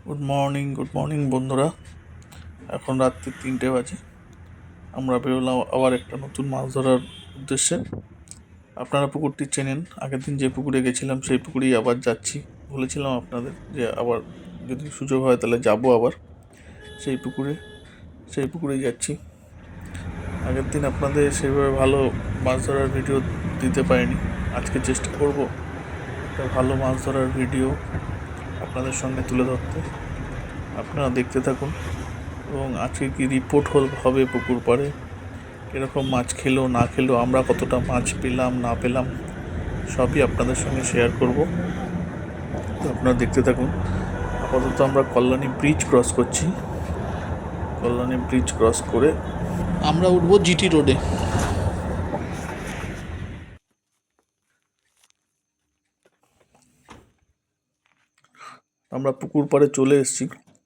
Good morning বন্ধুরা। এখন রাত্রি 3টে বাজে। আমরা বেরোলাম আবার একটা নতুন মাছ ধরার উদ্দেশ্যে। আপনারা পুকুরটি চেনেন, আগের দিন যে পুকুরে গেছিলাম সেই পুকুরেই আবার যাচ্ছি। বলেছিলাম আপনাদের যে আবার যদি সুযোগ হয় তাহলে যাব আবার সেই পুকুরেই যাচ্ছি। আগের দিন আপনাদের সেইভাবে ভালো মাছ ধরার ভিডিও দিতে পারিনি। আজকে চেষ্টা করব একটা ভালো মাছ ধরার ভিডিও আপনাদের সঙ্গে তুলে ধরতে। আপনারা দেখতে থাকুন এবং আজকে কি রিপোর্ট হবে পুকুর পাড়ে, কীরকম মাছ খেলো না খেলো, আমরা কতটা মাছ পেলাম না পেলাম, সবই আপনাদের সঙ্গে শেয়ার করব। তো আপনারা দেখতে থাকুন। আপাতত আমরা কল্যাণী ব্রিজ ক্রস করছি। কল্যাণী ব্রিজ ক্রস করে আমরা উঠবো জিটি রোডে। আমরা পুকুর পাড়ে চলে এসেছি।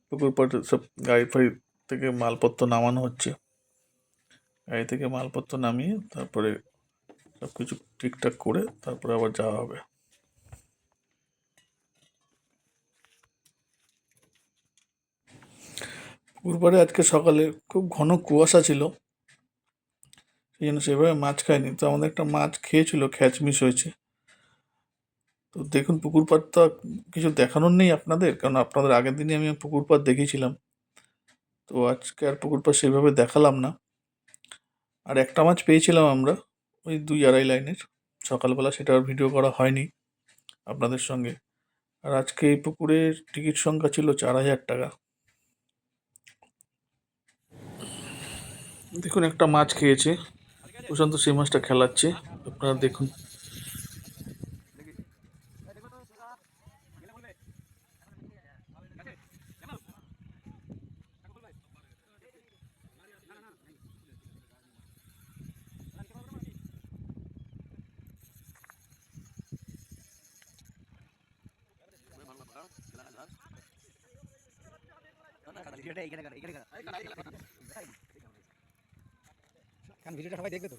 পুকুর পাড়ে সব গাড়ি ফাড়ি থেকে মালপত্র নামানো হচ্ছে। গাড়ি থেকে মালপত্র নামিয়ে তারপরে সব কিছু ঠিকঠাক করে তারপরে আবার যাওয়া হবে। পুকুর পাড়ে আজকে সকালে খুব ঘন কুয়াশা ছিল, সেই জন্য সেভাবে মাছ খায়নি। তো আমাদের একটা মাছ খেয়েছিল, খ্যাচ মিস হয়েছে। তো দেখুন, পুকুর পাড় তো কিছু দেখানোর নেই আপনাদের, কারণ আপনাদের আগের দিনই আমি পুকুর পাড় দেখিয়েছিলাম। তো আজকে আর পুকুর পাড় সেইভাবে দেখালাম না। আর একটা মাছ পেয়েছিলাম আমরা, ওই 2-2.5 লাইনের, সকালবেলা, সেটা আর ভিডিও করা হয়নি আপনাদের সঙ্গে। আর আজকে এই পুকুরের টিকিট সংখ্যা ছিল 4,000 টাকা। দেখুন, একটা মাছ খেয়েছে, প্রশান্ত সেই মাছটা খেলাচ্ছে, আপনারা দেখুন। ভিডিওটা সবাই দেখবে তো।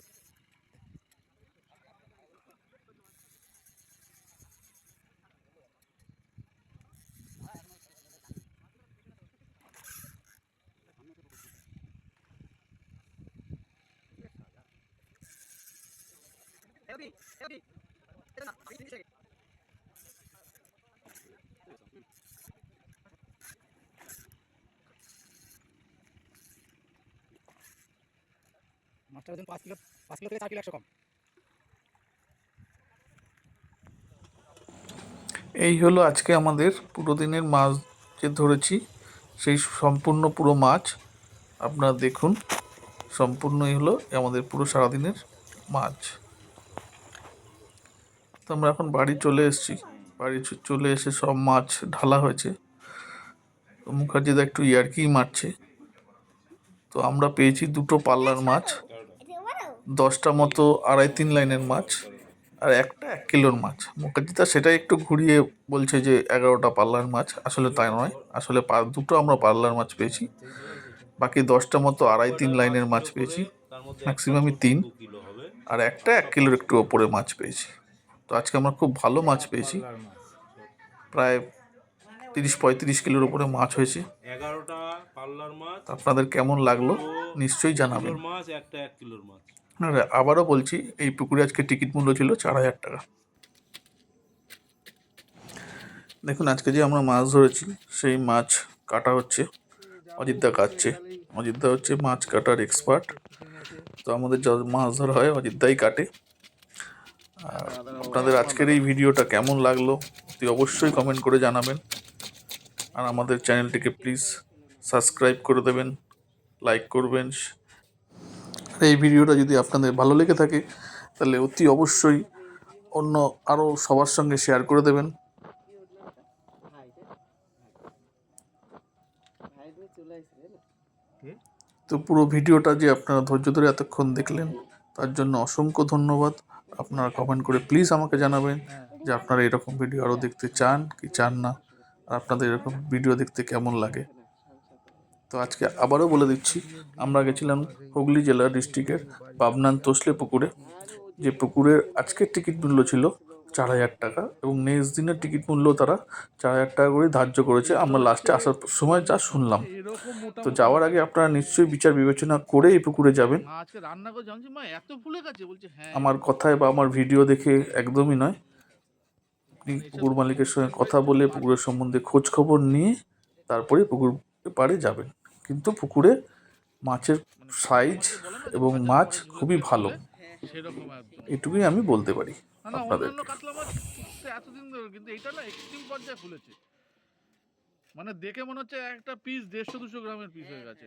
মাছটার ওজন 5 কিলো থেকে 4 কিলো 100 কম। এই হলো আজকে আমাদের পুরো দিনের মাছ যে ধরেছি, সেই সম্পূর্ণ পুরো মাছ আপনারা দেখুন। সম্পূর্ণই হলো আমাদের পুরো সারাদিনের মাছ। তো আমরা এখন বাড়ি চলে এসেছি। বাড়ি চলে এসে সব মাছ ঢালা হয়েছে। তো মুখার্জিদা একটু ইয়ার্কি মারছে। তো আমরা পেয়েছি 2টো পাল্লার মাছ, 10টা মতো 2.5-3 লাইনের মাছ, আর একটা 1 কিলোর মাছ। মুখার্জিদা সেটাই একটু ঘুরিয়ে বলছে যে 11টা পাল্লার মাছ, আসলে তাই নয়। আসলে 2টো আমরা পাল্লার মাছ পেয়েছি, বাকি 10টা মতো 2.5-3 লাইনের মাছ পেয়েছি, ম্যাক্সিমামই 3, আর একটা 1 কিলোর একটু ওপরে মাছ পেয়েছি। তো আজকে আমরা খুব ভালো মাছ পেয়েছি, প্রায় 30-35 কিলোর উপরে মাছ হয়েছে। 11টা পাল্লার মাছ। আপনাদের কেমন লাগলো নিশ্চয়ই জানাবেন। মাছ একটা 1 কিলোর মাছ। আর আবারও বলছি, এই পুকুরে আজকে টিকিট মূল্য ছিল 4,000 টাকা। দেখুন, আজকে যে আমরা মাছ ধরেছি সেই মাছ কাটা হচ্ছে, অজিতদা কাটছে। অজিতদা হচ্ছে মাছ কাটার এক্সপার্ট। তো আমাদের যা মাছ ধরা হয় অজিতদাই কাটে। আর আপনাদের আজকের এই ভিডিওটা কেমন লাগলো অবশ্যই কমেন্ট করে জানাবেন। আর আমাদের চ্যানেলটিকে প্লিজ সাবস্ক্রাইব করে দেবেন, লাইক করবেন। আর এই ভিডিওটা যদি আপনাদের ভালো লেগে থাকে তাহলে অতি অবশ্যই অন্য আরও সবার সঙ্গে শেয়ার করে দেবেন। তো পুরো ভিডিওটা যে আপনারা ধৈর্য ধরে এতক্ষণ দেখলেন তার জন্য অসংখ্য ধন্যবাদ। আপনারা কমেন্ট করে প্লিজ আমাকে জানাবেন যে আপনারা এরকম ভিডিও আরও দেখতে চান কি চান না, আর আপনাদের এরকম ভিডিও দেখতে কেমন লাগে। তো আজকে আবারও বলে দিচ্ছি, আমরা গেছিলাম হুগলি জেলা ডিস্ট্রিক্টের পাবনান তোসলে পুকুরে। যে পুকুরের আজকের টিকিট মূল্য ছিল 4,000 টাকা, এবং নেক্সট দিনের টিকিট মূল্য তারা 4,000 টাকা করে ধার্য করেছে, আমরা লাস্টে আসার সময় যা শুনলাম। এরকম তো মোটামুটি যাওয়ার আগে আপনারা নিশ্চয়ই বিচার বিবেচনা করে এই পুকুরে যাবেন। মা আজকে রান্না করে জানছি মা এত ফুলে গেছে, বলছে হ্যাঁ। আমার কথায় বা আমার ভিডিও দেখে একদমই নয়, আপনি পুকুর মালিকের সঙ্গে কথা বলে পুকুরের সম্বন্ধে খোঁজ খবর নিয়ে তারপরে পুকুর পাড়ে যাবেন। কিন্তু পুকুরে মাছের সাইজ এবং মাছ খুবই ভালো, সেরকম একদম। এটুকুই আমি বলতে পারি না না, অন্যান্য আপনাদেরকে। কাতলা মাছ তো এতদিন ধরে, কিন্তু এটা না এক্সট্রিম পর্যায়ে ফুলেছে, মানে দেখে মনে হচ্ছে একটা পিস 150-200 গ্রামের পিস হয়ে গেছে।